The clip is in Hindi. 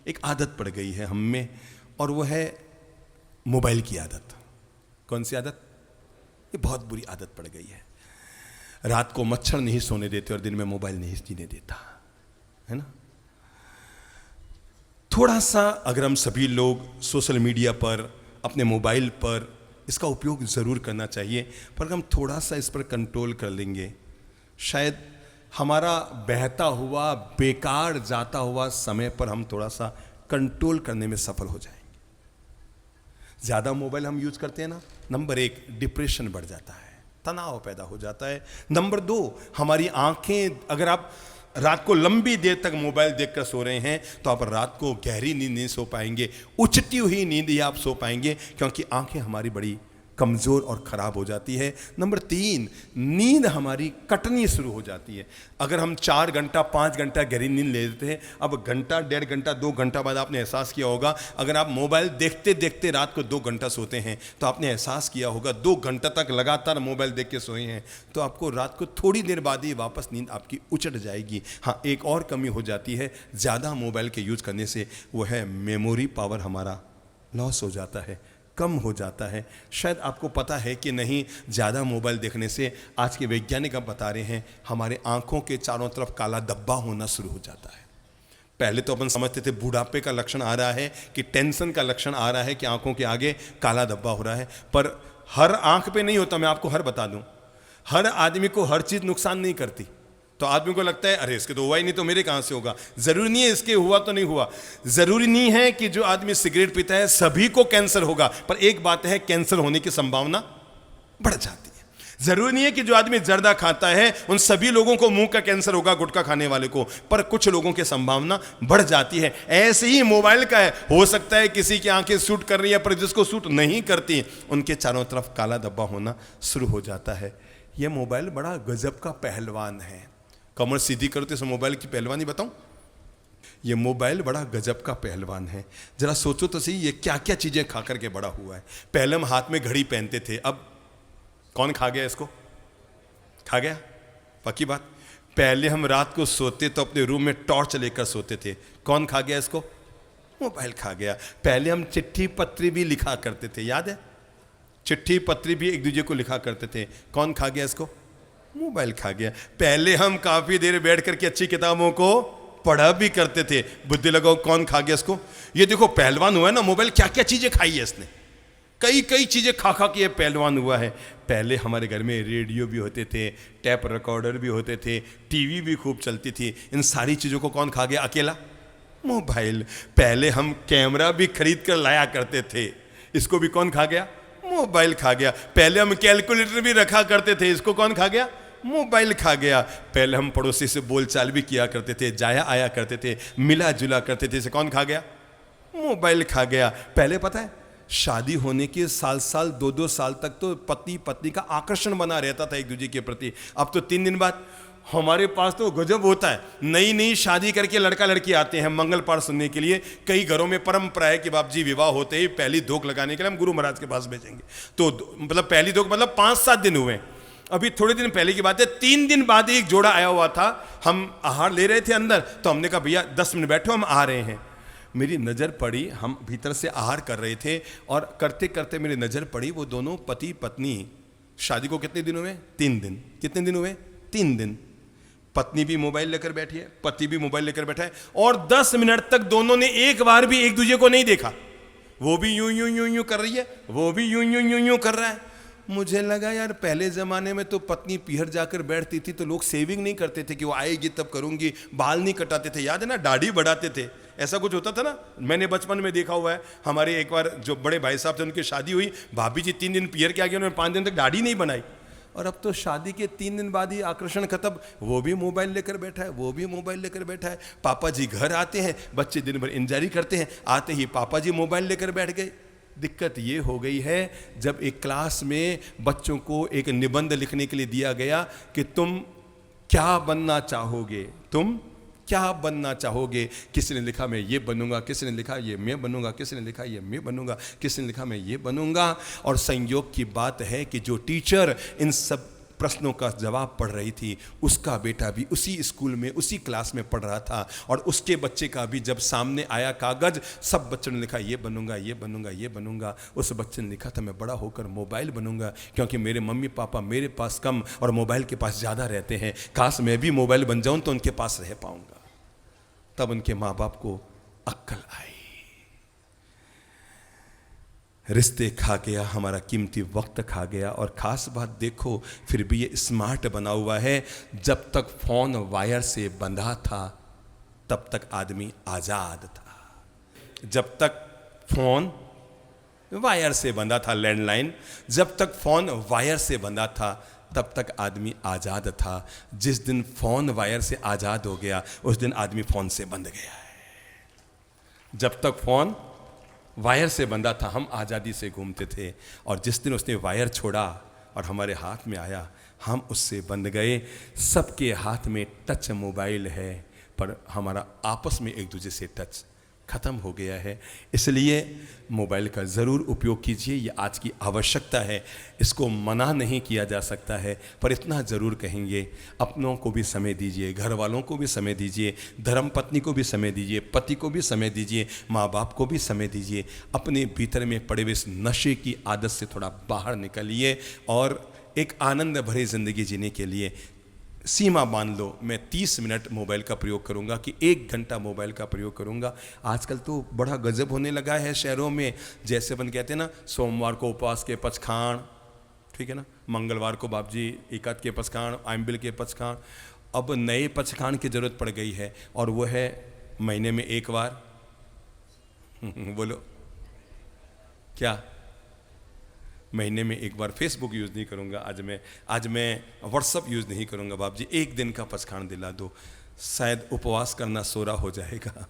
एक आदत पड़ गई है हम में, और वो है मोबाइल की आदत। कौन सी आदत? ये बहुत बुरी आदत पड़ गई है। रात को मच्छर नहीं सोने देते और दिन में मोबाइल नहीं जीने देता, है ना। थोड़ा सा अगर हम सभी लोग सोशल मीडिया पर, अपने मोबाइल पर इसका उपयोग ज़रूर करना चाहिए, पर हम थोड़ा सा इस पर कंट्रोल कर लेंगे, शायद हमारा बहता हुआ, बेकार जाता हुआ समय पर हम थोड़ा सा कंट्रोल करने में सफल हो जाएंगे। ज़्यादा मोबाइल हम यूज करते हैं ना, नंबर 1 डिप्रेशन बढ़ जाता है, तनाव पैदा हो जाता है। नंबर 2, हमारी आंखें, अगर आप रात को लंबी देर तक मोबाइल देखकर सो रहे हैं तो आप रात को गहरी नींद नहीं सो पाएंगे, उचटी हुई नींद ही आप सो पाएंगे, क्योंकि आंखें हमारी बड़ी कमज़ोर और ख़राब हो जाती है। नंबर 3, नींद हमारी कटनी शुरू हो जाती है। अगर हम 4 घंटा 5 घंटा गहरी नींद ले लेते हैं, अब घंटा, 1.5 घंटा, 2 घंटा बाद आपने एहसास किया होगा, अगर आप मोबाइल देखते देखते रात को 2 घंटा सोते हैं तो आपने एहसास किया होगा 2 घंटा तक लगातार मोबाइल देख के सोए हैं तो आपको रात को थोड़ी देर बाद ही वापस नींद आपकी उचट जाएगी। हाँ, एक और कमी हो जाती है ज़्यादा मोबाइल के यूज़ करने से, वो है मेमोरी पावर हमारा लॉस हो जाता है, कम हो जाता है। शायद आपको पता है कि नहीं, ज़्यादा मोबाइल देखने से, आज के वैज्ञानिक अब बता रहे हैं, हमारे आंखों के चारों तरफ काला धब्बा होना शुरू हो जाता है। पहले तो अपन समझते थे बुढ़ापे का लक्षण आ रहा है, कि टेंशन का लक्षण आ रहा है, कि आंखों के आगे काला धब्बा हो रहा है, पर हर आंख पे नहीं होता। मैं आपको बता दूं, हर आदमी को हर चीज़ नुकसान नहीं करती। तो आदमी को लगता है अरे इसके तो हुआ ही नहीं तो मेरे कहाँ से होगा। ज़रूरी नहीं है इसके हुआ तो नहीं हुआ। ज़रूरी नहीं है कि जो आदमी सिगरेट पीता है सभी को कैंसर होगा, पर एक बात है, कैंसर होने की संभावना बढ़ जाती है। ज़रूरी नहीं है कि जो आदमी जर्दा खाता है उन सभी लोगों को मुंह का कैंसर होगा, गुटखा खाने वाले को, पर कुछ लोगों की संभावना बढ़ जाती है। ऐसे ही मोबाइल का है, हो सकता है किसी की आंखें सूट कर रही है, पर जिसको सूट नहीं करती उनके चारों तरफ काला धब्बा होना शुरू हो जाता है। यह मोबाइल बड़ा गजब का पहलवान है। कमर सीधी करते इस मोबाइल की पहलवानी बताऊं? ये मोबाइल बड़ा गजब का पहलवान है। जरा सोचो तो सही, ये क्या क्या चीजें खा करके बड़ा हुआ है। पहले हम हाथ में घड़ी पहनते थे, अब कौन खा गया इसको? खा गया, पक्की बात। पहले हम रात को सोते तो अपने रूम में टॉर्च लेकर सोते थे, कौन खा गया इसको? मोबाइल खा गया। पहले हम चिट्ठी पत्री भी लिखा करते थे, याद है? चिट्ठी पत्री भी एक दूसरे को लिखा करते थे, कौन खा गया इसको? मोबाइल खा गया। पहले हम काफी देर बैठ करके अच्छी किताबों को पढ़ा भी करते थे, बुद्धि लगाओ, कौन खा गया इसको? ये देखो पहलवान हुआ है ना मोबाइल, क्या क्या चीजें खाई है इसने, कई कई चीजें खा खा के ये पहलवान हुआ है। पहले हमारे घर में रेडियो भी होते थे, टैप रिकॉर्डर भी होते थे, टीवी भी खूब चलती थी। इन सारी चीजों को कौन खा गया? अकेला मोबाइल। पहले हम कैमरा भी खरीद कर लाया करते थे, इसको भी कौन खा गया? मोबाइल खा गया। पहले हम कैलकुलेटर भी रखा करते थे, इसको कौन खा गया? मोबाइल खा गया। पहले हम पड़ोसी से बोलचाल भी किया करते थे, जाया आया करते थे, मिला जुला करते थे, इसे कौन खा गया? मोबाइल खा गया। पहले पता है, शादी होने के साल साल 2-2 साल तक तो पति पत्नी का आकर्षण बना रहता था एक दूसरे के प्रति। अब तो 3 दिन बाद हमारे पास तो गजब होता है, नई नई शादी करके लड़का लड़की आते हैं मंगल पाठ सुनने के लिए। कई घरों में परंपरा है कि बाप जी विवाह होते ही पहली धोख लगाने के लिए हम गुरु महाराज के पास भेजेंगे। तो मतलब पहली धोख मतलब 5-7 दिन हुए। अभी थोड़े दिन पहले की बात है, 3 दिन बाद एक जोड़ा आया हुआ था, हम आहार ले रहे थे अंदर, तो हमने कहा भैया 10 मिनट बैठो, हम आ रहे हैं। मेरी नज़र पड़ी, हम भीतर से आहार कर रहे थे और करते करते मेरी नज़र पड़ी, वो दोनों पति पत्नी शादी को कितने दिन हुए? 3 दिन। कितने दिन हुए? 3 दिन। पत्नी भी मोबाइल लेकर बैठी है, पति भी मोबाइल लेकर बैठा है, और 10 मिनट तक दोनों ने एक बार भी एक दूसरे को नहीं देखा। वो भी यूं यूं यूं यूं कर रही है, वो भी यूं यूं यूं यूं कर रहा है। मुझे लगा यार, पहले ज़माने में तो पत्नी पीहर जाकर बैठती थी तो लोग सेविंग नहीं करते थे कि वो आएगी तब करूंगी, बाल नहीं कटाते थे, याद है ना, दाढ़ी बढ़ाते थे, ऐसा कुछ होता था ना। मैंने बचपन में देखा हुआ है। हमारे एक बार जो बड़े भाई साहब थे उनकी शादी हुई, भाभी जी 3 दिन पीहर के आगे, उन्होंने 5 दिन तक दाढ़ी नहीं बनाई। और अब तो शादी के 3 दिन बाद ही आकर्षण खत्म, वो भी मोबाइल लेकर बैठा है, वो भी मोबाइल लेकर बैठा है। पापा जी घर आते हैं, बच्चे दिन भर इंजॉय करते हैं, आते ही पापा जी मोबाइल लेकर बैठ गए। दिक्कत ये हो गई है, जब एक क्लास में बच्चों को एक निबंध लिखने के लिए दिया गया कि तुम क्या बनना चाहोगे, तुम क्या बनना चाहोगे। किसी ने लिखा मैं ये बनूंगा, किसी ने लिखा ये मैं बनूंगा, किसी ने लिखा ये मैं बनूंगा, किसी ने लिखा मैं ये बनूंगा। और संयोग की बात है कि जो टीचर इन सब प्रश्नों का जवाब पढ़ रही थी, उसका बेटा भी उसी स्कूल में उसी क्लास में पढ़ रहा था, और उसके बच्चे का भी जब सामने आया कागज़, सब बच्चों ने लिखा ये बनूंगा, ये बनूंगा, ये बनूंगा। उस बच्चे ने लिखा था मैं बड़ा होकर मोबाइल बनूंगा, क्योंकि मेरे मम्मी पापा मेरे पास कम और मोबाइल के पास ज़्यादा रहते हैं, काश मैं भी मोबाइल बन जाऊं तो उनके पास रह पाऊंगा। तब उनके माँ बाप को अक्ल आई। रिश्ते खा गया, हमारा कीमती वक्त खा गया। और ख़ास बात देखो, फिर भी ये स्मार्ट बना हुआ है, जब तक फ़ोन वायर से बंधा था तब तक आदमी आज़ाद था। जब तक फ़ोन वायर से बंधा था, लैंडलाइन, जब तक फ़ोन वायर से बंधा था तब तक आदमी आज़ाद था। जिस दिन फ़ोन वायर से आज़ाद हो गया उस दिन आदमी फ़ोन से बंध गया है। जब तक फ़ोन वायर से बंधा था हम आज़ादी से घूमते थे, और जिस दिन उसने वायर छोड़ा और हमारे हाथ में आया हम उससे बंध गए। सबके हाथ में टच मोबाइल है, पर हमारा आपस में एक दूसरे से टच ख़त्म हो गया है। इसलिए मोबाइल का ज़रूर उपयोग कीजिए, ये आज की आवश्यकता है, इसको मना नहीं किया जा सकता है, पर इतना ज़रूर कहेंगे अपनों को भी समय दीजिए, घर वालों को भी समय दीजिए, धर्म पत्नी को भी समय दीजिए, पति को भी समय दीजिए, माँ बाप को भी समय दीजिए। अपने भीतर में पड़े हुए इस नशे की आदत से थोड़ा बाहर निकलिए और एक आनंद भरी ज़िंदगी जीने के लिए सीमा बांध लो। मैं 30 मिनट मोबाइल का प्रयोग करूंगा कि 1 घंटा मोबाइल का प्रयोग करूंगा। आजकल तो बड़ा गजब होने लगा है शहरों में, जैसे अपन कहते हैं ना, सोमवार को उपवास के पचखाण, ठीक है ना, मंगलवार को बाप जी एकाद के पचखाण, आइमबिल के पचखाण। अब नए पचखाण की जरूरत पड़ गई है, और वो है महीने में 1 बार। बोलो क्या? महीने में 1 बार फेसबुक यूज़ नहीं करूँगा, आज मैं व्हाट्सअप यूज़ नहीं करूँगा। बाप जी 1 दिन का पचखाण दिला दो, शायद उपवास करना सोरा हो जाएगा।